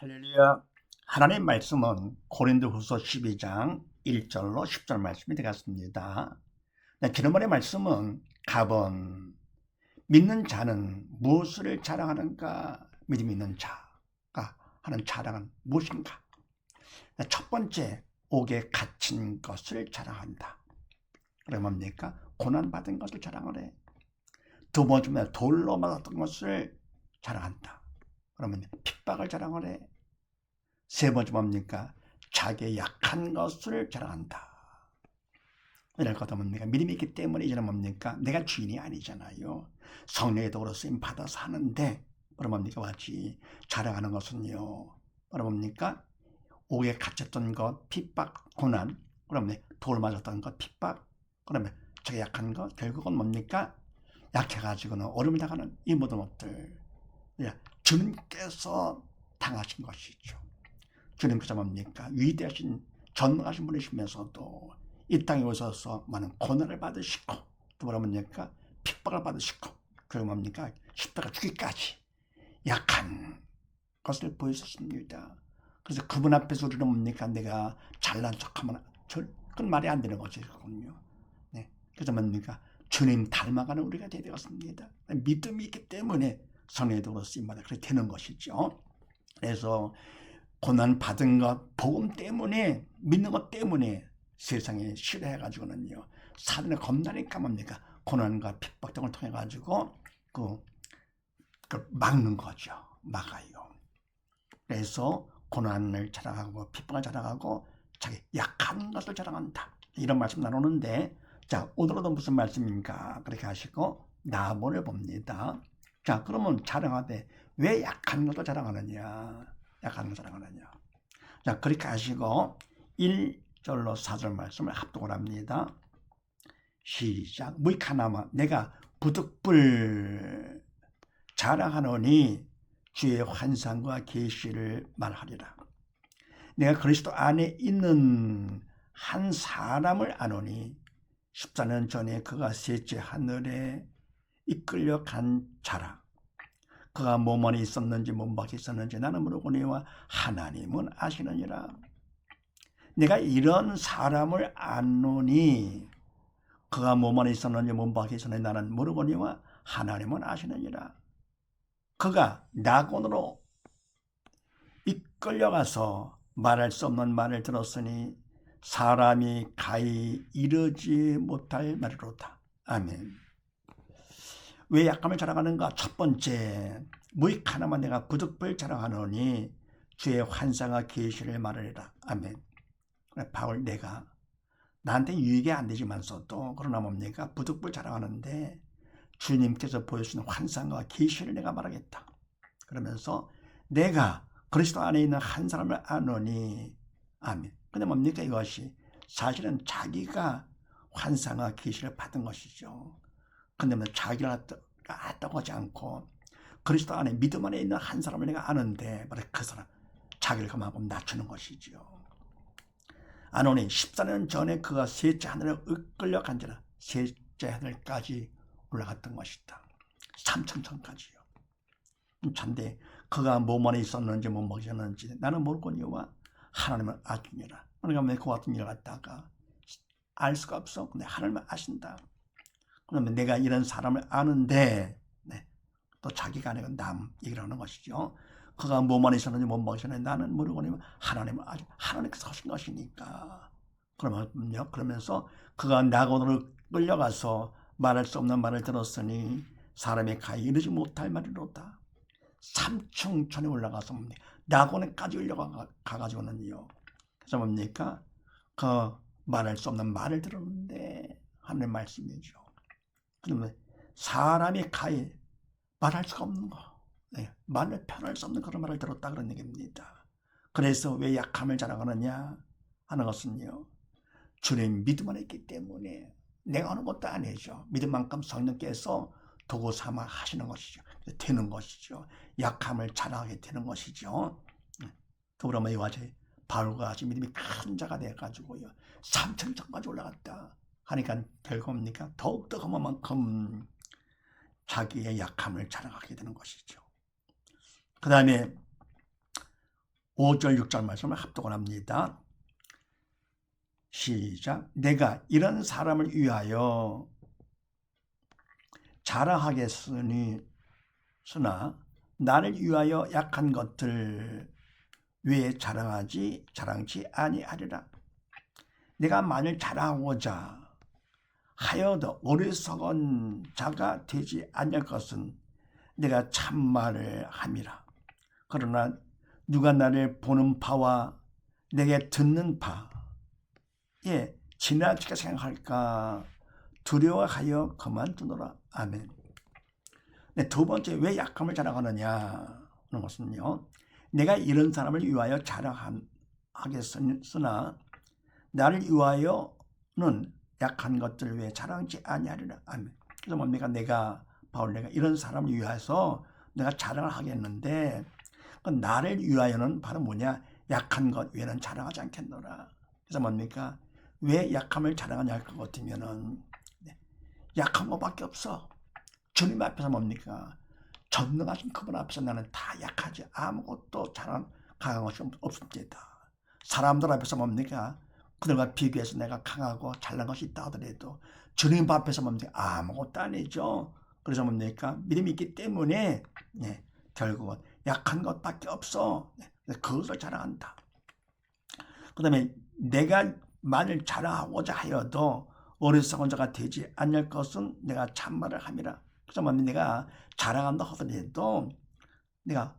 할렐루야. 하나님 말씀은 고린도후서 12장 1절로 10절 말씀이 되겠습니다. 지난번에 말씀은 갑은 믿는 자는 무엇을 자랑하는가? 믿음이 있는 자가 하는 자랑은 무엇인가? 첫 번째, 옥에 갇힌 것을 자랑한다. 그러면 뭡니까? 고난받은 것을 자랑하래. 두 번째는 돌로 맞았던 것을 자랑한다. 그러면 핍박을 자랑하래. 세 번째 뭡니까? 자기의 약한 것을 자랑한다. 이럴 것도 뭡니까? 믿음이 있기 때문에 이제는 뭡니까? 내가 주인이 아니잖아요. 성령의 도로 쓰임 받아서 하는데 뭐라 뭡니까? 왔지. 자랑하는 것은요. 뭐라 뭡니까? 옥에 갇혔던 것, 핍박, 고난. 그러면 돌 맞았던 것, 핍박. 그러면 자기 약한 것, 결국은 뭡니까? 약해가지고는 어려움을 당하는 이 모든 것들. 주님께서 당하신 것이죠. 주님께서 뭡니까? 위대하신 전능하신 분이시면서도 이 땅에 오셔서 많은 고난을 받으시고 또 뭐라 뭡니까? 핍박을 받으시고 그리고 뭡니까? 십자가 죽기까지 약한 것을 보이셨습니다. 그래서 그분 앞에서 우리는 뭡니까? 내가 잘난 척하면 그건 말이 안 되는 것이거든요. 네. 그래서 뭡니까? 주님 닮아가는 우리가 되었습니다. 믿음이 있기 때문에 성령의 도로 쓰임받아 그렇게 되는 것이죠. 그래서 고난 받은 것, 복음 때문에, 믿는 것 때문에 세상에 싫어해가지고는요, 사단에 겁나니까 뭡니까? 고난과 핍박 등을 통해가지고, 그 막는 거죠. 막아요. 그래서 고난을 자랑하고, 핍박을 자랑하고, 자기 약한 것을 자랑한다. 이런 말씀 나누는데, 자, 오늘은 무슨 말씀인가? 그렇게 하시고, 나무를 봅니다. 자, 그러면 자랑하되, 왜 약한 것을 자랑하느냐? 약한 것을 자랑하느냐? 자, 그렇게 하시고 1절로 4절 말씀을 합독을 합니다. 시작. 무익하나마 내가 부득불 자랑하노니 주의 환상과 계시를 말하리라. 내가 그리스도 안에 있는 한 사람을 아노니 14년 전에 그가 셋째 하늘에 이끌려 간 자라. 그가 몸 안에 있었는지 몸 밖에 있었는지 나는 모르거니와 하나님은 아시느니라. 내가 이런 사람을 아노니 그가 몸 안에 있었는지 몸 밖에 있었는지 나는 모르거니와 하나님은 아시느니라. 그가 낙원으로 이끌려가서 말할 수 없는 말을 들었으니 사람이 가히 이르지 못할 말이로다. 아멘. 왜 약함을 자랑하는가? 첫 번째, 무익 하나만 내가 부득불 자랑하노니 주의 환상과 계시를 말하리라. 아멘. 바울 내가 나한테 유익이 안 되지만서도 그러나 뭡니까? 부득불 자랑하는데 주님께서 보여주신 환상과 계시를 내가 말하겠다. 그러면서 내가 그리스도 안에 있는 한 사람을 아노니 아멘. 근데 뭡니까? 이것이 사실은 자기가 환상과 계시를 받은 것이죠. 근데 자기가 알았다고 하지 않고 그리스도 안에 믿음 안에 있는 한 사람을 내가 아는데 바로 그 사람 자기를 그만큼 낮추는 것이죠. 아노니 14년 전에 그가 셋째 하늘에 이끌려 간지라. 셋째 하늘까지 올라갔던 것이다. 3천천까지요. 잔데 그가 몸 안에 있었는지 못 먹였는지 나는 모르거니와 하나님은 아시니라. 그러니까 그 같은 일을 갖다가 알 수가 없어. 근데 하나님은 아신다. 그러면 내가 이런 사람을 아는데 또 자기가 아니고 남 얘기를 하는 것이죠. 그가 몸 안에 있었는지 못 먹였는지 나는 모르거니와 하나님은 아직 하나님께서 하신 것이니까. 그러면서 그가 낙원으로 끌려가서 말할 수 없는 말을 들었으니 사람이 가히 이르지 못할 말이로다. 삼층천에 올라가서 뭡니까? 낙원에까지 올라가가지고는요. 그래서 뭡니까? 그 말할 수 없는 말을 들었는데 하나님 말씀이죠. 그러면 사람이 가히 말할 수가 없는 거, 말을 표현할 수 없는 그런 말을 들었다 그런 얘기입니다. 그래서 왜 약함을 자랑하느냐 하는 것은요. 주님 믿음 안에 있기 때문에 내가 하는 것도 아니죠. 믿음만큼 성령께서 도구 삼아 하시는 것이죠. 되는 것이죠. 약함을 자랑하게 되는 것이죠. 또 그러면 이와 같이 바울과 같이 믿음이 큰 자가 돼가지고요. 3천까지 올라갔다 하니까 결국입니까? 더욱더 그만큼 자기의 약함을 자랑하게 되는 것이죠. 그 다음에 5절 6절 말씀을 합독을 합니다. 시작. 내가 이런 사람을 위하여 자랑하겠으나 나를 위하여 약한 것들 왜 자랑치 아니하리라. 내가 만일 자랑하고자 하여도 어리석은 자가 되지 아니할 것은 내가 참말을 함이라. 그러나 누가 나를 보는 바와 내게 듣는 바에 지나치게 생각할까 두려워하여 그만두노라. 아멘. 네, 두 번째, 왜 약함을 자랑하느냐 하는 것은요, 내가 이런 사람을 위하여 자랑하겠으나 나를 위하여는 약한 것들 왜 자랑치 아니하리라. 아멘. 그래서 뭡니까? 내가 이런 사람을 위해서 내가 자랑을 하겠는데 나를 위하여는 바로 뭐냐? 약한 것 외에는 자랑하지 않겠노라. 그래서 뭡니까? 왜 약함을 자랑하냐 할 것 같으면은 약한 것밖에 없어. 주님 앞에서 뭡니까? 전능하신 그분 앞에서 나는 다 약하지. 아무것도 강한 것이 없습니다. 사람들 앞에서 뭡니까? 그들과 비교해서 내가 강하고 잘난 것이 있다 하더라도 주님 앞에서 뭡니까? 아무것도 아니죠. 그래서 뭡니까? 믿음이 있기 때문에 결국은 약한 것밖에 없어. 그것을 자랑한다. 그 다음에 내가 만일 자랑하고자 하여도 어리석은 자가 되지 않을 것은 내가 참말을 함이라. 그래서 내가 자랑한다 하더라도 내가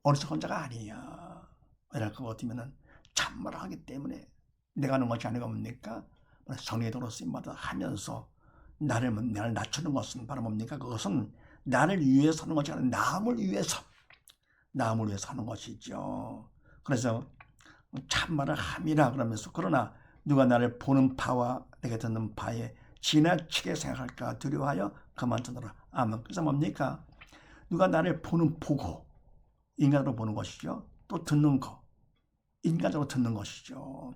어리석은 자가 아니야. 이럴 것 같으면 참말을 하기 때문에 내가 하는 것이 아니고 뭡니까? 성례도로 쓰임받아 하면서 나를 낮추는 것은 바로 뭡니까? 그것은 나를 위해서 하는 것이 아니라 남을 위해서 하는 것이죠. 그래서 참말을 함이라 그러면서 그러나 누가 나를 보는 바와 내게 듣는 바에 지나치게 생각할까 두려워하여 그만두노라. 아멘. 그래서 뭡니까? 누가 나를 보고 인간으로 보는 것이죠. 또 듣는 거 인간적으로 듣는 것이죠.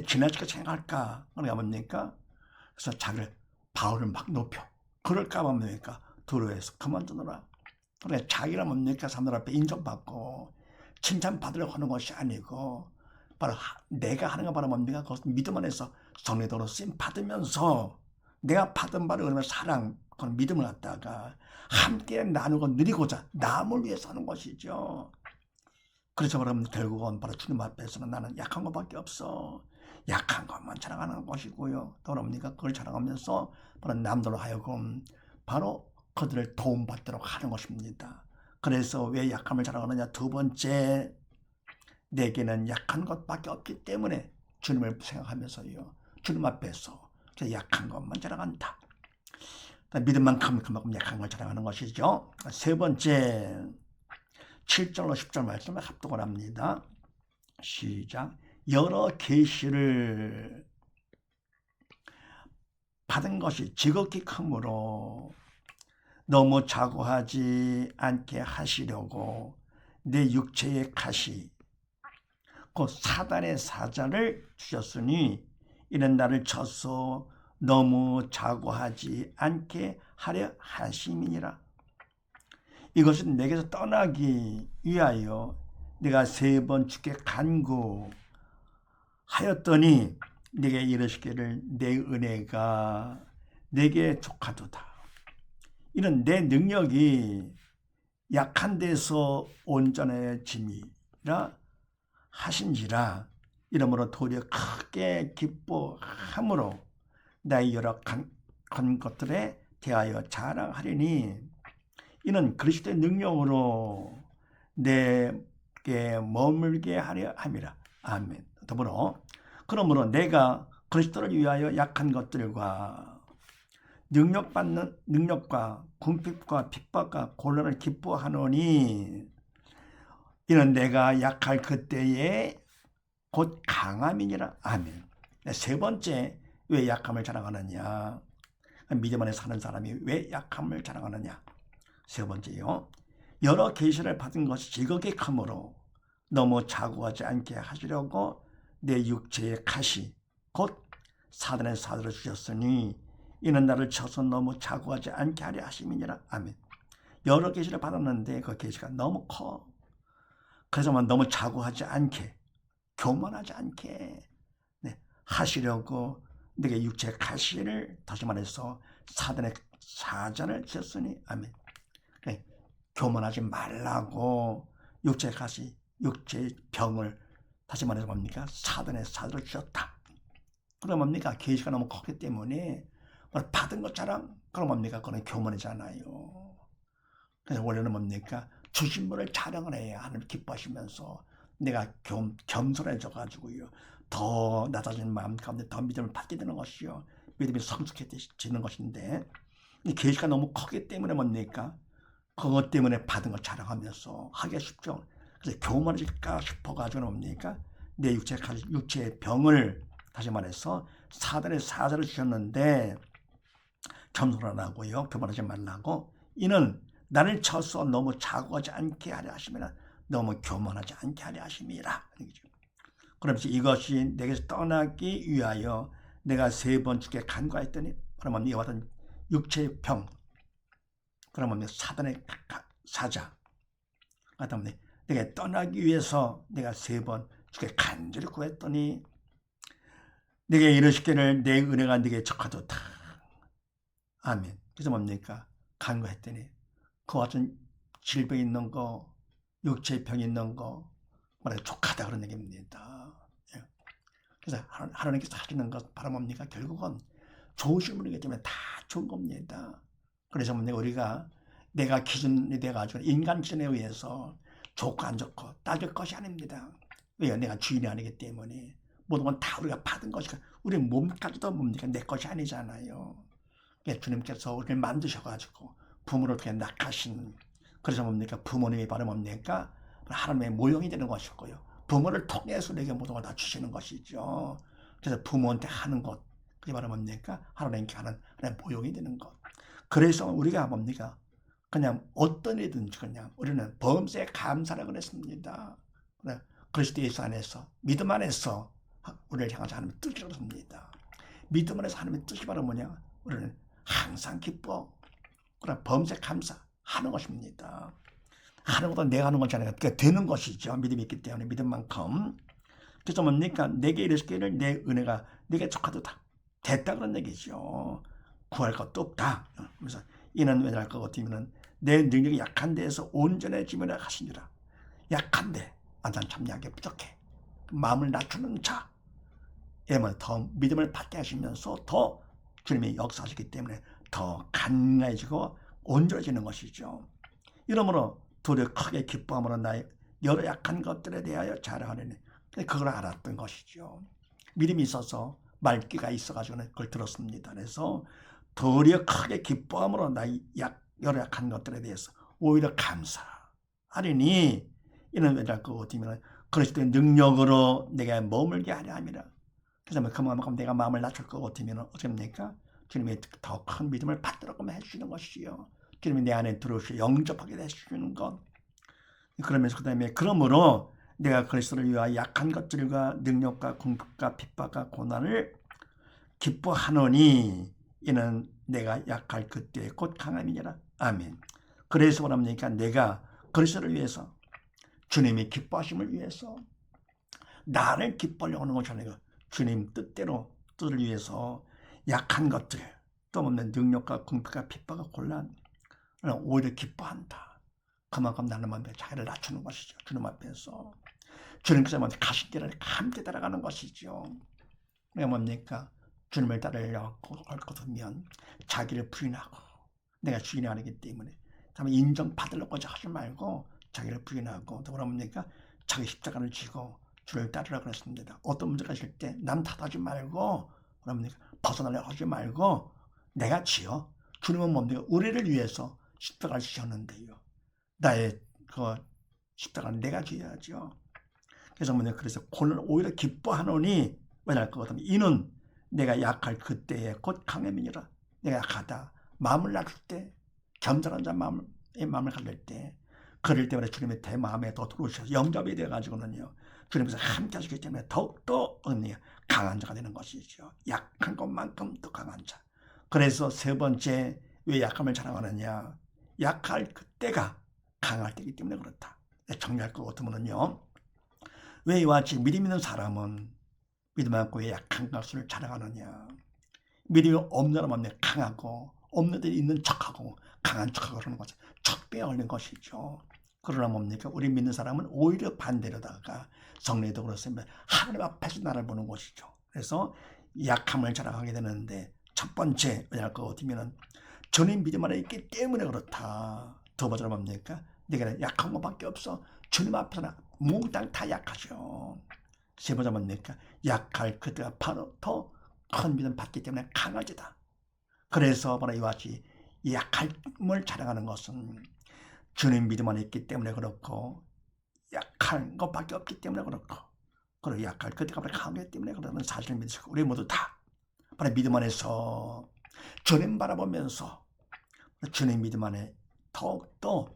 지나치게 생각할까? 그러니까 뭡니까? 그래서 자기를 바울을 막 높여 그럴까 뭡니까? 두려워해서 그만두노라. 그래 자기가 뭡니까? 사람들 앞에 인정받고 칭찬받으려고 하는 것이 아니고 바로 내가 하는 거 바로 뭡니까? 그것은 믿음 안에서 성례도로 쓰임 받으면서 내가 받은 바를 그러면 사랑, 그런 믿음을 갖다가 함께 나누고 누리고자 남을 위해서 하는 것이죠. 그래서 그러면 결국은 바로 주님 앞에서는 나는 약한 것밖에 없어. 약한 것만 자랑하는 것이고요. 또 뭡니까? 그걸 자랑하면서 바로 남들로 하여금 바로 그들을 도움받도록 하는 것입니다. 그래서 왜 약함을 자랑하느냐? 두 번째, 내게는 약한 것밖에 없기 때문에 주님을 생각하면서요. 주님 앞에서 약한 것만 자랑한다. 믿음만 그만큼 약한 걸 자랑하는 것이죠. 세 번째, 7절로 10절 말씀을 합독을 합니다. 시작. 여러 계시를 받은 것이 지극히 크므로 너무 자고하지 않게 하시려고 내 육체의 가시 곧 사단의 사자를 주셨으니 이는 나를 쳐서 너무 자고하지 않게 하려 하심이니라. 이것은 내게서 떠나기 위하여 내가 3번 주께 간구하였더니 내게 이르시기를 내 은혜가 내게 족하도다. 이는 내 능력이 약한 데서 온전해짐이라 하신지라. 이러므로 도리어 크게 기뻐함으로 나의 여러 간 것들에 대하여 자랑하리니 이는 그리스도의 능력으로 내게 머물게 하려 함이라. 아멘. 더불어 그러므로 내가 그리스도를 위하여 약한 것들과 능력과 궁핍과 핍박과 곤란을 기뻐하노니 이는 내가 약할 그때에 곧 강함이니라. 아멘. 세 번째, 왜 약함을 자랑하느냐? 믿음 안에 사는 사람이 왜 약함을 자랑하느냐? 세 번째요. 여러 계시를 받은 것이 지극히 크므로 너무 자고하지 않게 하시려고 내 육체의 가시 곧 사단의 사자를 주셨으니 이는 나를 쳐서 너무 자고하지 않게 하려 하심이니라. 아멘. 여러 계시를 받았는데 그 계시가 너무 커. 그래서만 너무 자고하지 않게, 교만하지 않게 하시려고 내게 육체의 가시를, 다시 말해서 사단의 사자를 주셨으니 아멘. 교만하지 말라고 육체의 가시, 육체의 병을, 다시 말해서 뭡니까? 사단의 사자를 주셨다. 그럼 뭡니까? 계시가 너무 컸기 때문에 받은 것처럼, 그럼 뭡니까? 그건 교만이잖아요. 그래서 원래는 뭡니까? 주신 분을 자랑을 해야 하나님 기뻐하시면서 내가 겸손해져가지고요, 더 낮아진 마음 가운데 더 믿음을 받게 되는 것이요, 믿음이 성숙해지는 것인데, 이 계시가 너무 크기 때문에 뭡니까? 그것 때문에 받은 걸 자랑하면서 하기가 쉽죠. 그래서 교만해질까 싶어가지고 뭡니까? 내 육체의 병을, 다시 말해서 사단의 사자를 주셨는데 겸손하라고요, 교만하지 말라고. 이는 나를 쳐서 너무 자고하지 않게 하려 하심이라, 너무 교만하지 않게 하려 하심이라. 그러면서 이것이 내게서 떠나기 위하여 내가 3번 주께 간구하였더니, 그러면 이와 같은 육체의 병, 그러면 사단의 사자, 그다음에 내가 떠나기 위해서 내가 3번 주께 간절히 구했더니 내게 이르시기를 내 은혜가 네게 족하도다. 아멘. 그래서 뭡니까? 간구했더니 그와 같은 질병 있는 거, 육체의 병 있는 거 말해 족하다 그런 얘기입니다. 그래서 하나님께서 하시는 것 바로 뭡니까? 결국은 좋으신 분이기 때문에 다 좋은 겁니다. 그래서 우리가 내가 기준이 돼가지고 인간 기준에 의해서 좋고 안 좋고 따질 것이 아닙니다. 왜요? 내가 주인이 아니기 때문에 모든 건 다 우리가 받은 것이니까. 우리 몸까지도 뭡니까? 내 것이 아니잖아요. 주님께서 우리를 만드셔가지고 부모를 통해 낳으신, 그래서 뭡니까? 부모님이 바로 뭡니까? 하나님의 모형이 되는 것이고요, 부모를 통해서 내게 모든 걸 다 주시는 것이죠. 그래서 부모한테 하는 것, 그게 바로 뭡니까? 하나님께 하는 하나님의 모형이 되는 것. 그래서 우리가 뭡니까? 그냥 어떤 일이든지 그냥 우리는 범사에 감사를 그랬습니다. 그리스도 예수 안에서, 믿음 안에서 우리를 향해서 하나님의 뜻이 그렇습니다. 믿음 안에서 하나님의 뜻이 바로 뭐냐? 우리는 항상 기뻐, 그래 범사에 감사하는 것입니다. 하는 것도 내가 하는 것이 아니라 되는 것이죠. 믿음이 있기 때문에 믿음만큼. 그래서 뭡니까? 내게 이르시기를 내 은혜가 내게 족하도다. 됐다 그런 얘기죠. 구할 것도 없다. 그래서 이는 왜냐할 것 같으면 내 능력이 약한 데에서 온전해지면을 하시니라. 약한데 난 참 약해, 부족해. 마음을 낮추는 자, 이러면 더 믿음을 받게 하시면서 더 주님이 역사하시기 때문에 더 강해지고 온전해지는 것이죠. 이러므로 도리어 크게 기뻐함으로 나의 여러 약한 것들에 대하여 자랑하려니, 그걸 알았던 것이죠. 믿음이 있어서 말귀가 있어가지고 그걸 들었습니다. 그래서 도리어 크게 기뻐함으로 나의 여러 약한 것들에 대해서 오히려 감사하리니, 이는 왜냐할 것 같으면 그리스도의 능력으로 내가 머물게 하려 함이라. 그래서 그만큼 내가 마음을 낮출 것 같으면 어떻게 합니까? 주님이 더 큰 믿음을 받도록 해주시는 것이요, 주님이 내 안에 들어오시고 영접하게 해주시는 것. 그러면서 그 다음에 그러므로 내가 그리스도를 위하여 약한 것들과 능력과 궁핍과 핍박과 고난을 기뻐하노니, 이는 내가 약할 그때 곧 강함이니라. 아멘. 그래서 뭐랍니까? 내가 그리스도를 위해서, 주님이 기뻐하심을 위해서, 나를 기뻐하려고 하는 것이 아니고 주님 뜻을 위해서 약한 것들, 또 없는 능력과 궁핍과 핍박과 곤란, 오히려 기뻐한다. 그만큼 나는 자기를 낮추는 것이죠. 주님 앞에서 주님께서 가신 길을 함께 따라가는 것이죠. 내가 뭡니까? 주님을 따르려고 할 것이면 자기를 부인하고, 내가 주인이 아니기 때문에 인정받으려고 하지 말고 자기를 부인하고, 또 뭡니까? 자기 십자가를 지고 주를 따르라고 그랬습니다. 어떤 문제가 있을 때 남 탓하지 말고, 뭡니까? 벗어나려고 하지 말고 내가 지어. 주님은 뭡니까? 우리를 위해서 십자가를 지셨는데요, 나의 그 십자가는 내가 지어야죠. 그래서 그래서 고난을 오히려 기뻐하노니, 왜냐할 것 같으면 이는 내가 약할 그때에 곧 강함이니라. 내가 약하다, 마음을 낮출 때, 겸손한 자 마음을 가질 때, 그럴 때마다 주님의 내 마음에 더 들어오셔서 영접이 되어가지고는요, 주님께서 함께 하시기 때문에 더욱더 강한 자가 되는 것이죠. 약한 것만큼 더 강한 자. 그래서 3번째, 왜 약함을 자랑하느냐? 약할 그때가 강할 때이기 때문에 그렇다. 정리할 것 같으면요. 왜 이와 같이 믿음 있는 사람은 믿음 않고 왜 약한 것을 자랑하느냐. 믿음이 없는 사람은 강하고 없는 데 있는 척하고 강한 척하고 그러는 것은 척배에 걸린 것이죠. 그러나 뭡니까? 우리 믿는 사람은 오히려 반대로다가 성례도 그렇습니다. 하나님 앞에서 나를 보는 것이죠. 그래서 약함을 자랑하게 되는데 첫 번째 왜냐할 것 같으면 주님 믿음 안에 있기 때문에 그렇다. 두 번째로 뭡니까? 내가 약한 것밖에 없어. 주님 앞에서는 몽땅 다 약하죠. 세 번째 뭡니까? 약할 그때가 바로 더 큰 믿음 받기 때문에 강하지다. 그래서 바로 이와 같이 약함을 자랑하는 것은 주님 믿음 안에 있기 때문에 그렇고 약한 것밖에 없기 때문에 그렇고 그리고 약할 그때가 바로 강하기 때문에 그러는 사실을 믿으시고 우리 모두 다 바로 믿음 안에서 주님 바라보면서 주님 믿음 안에 더욱더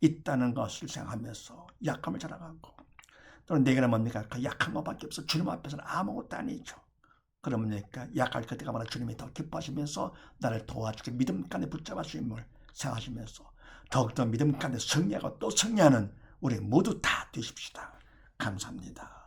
있다는 것을 생각하면서 약함을 자랑하고 또는 내게는 뭡니까? 그 약한 것밖에 없어. 주님 앞에서는 아무것도 아니죠. 그러니까 약할 그때가 바로 주님이 더 기뻐하시면서 나를 도와주고 믿음 가운데 붙잡아 주임을 생각하시면서 더욱더 믿음 가운데 승리하고 또 승리하는 우리 모두 다 되십시다. 감사합니다.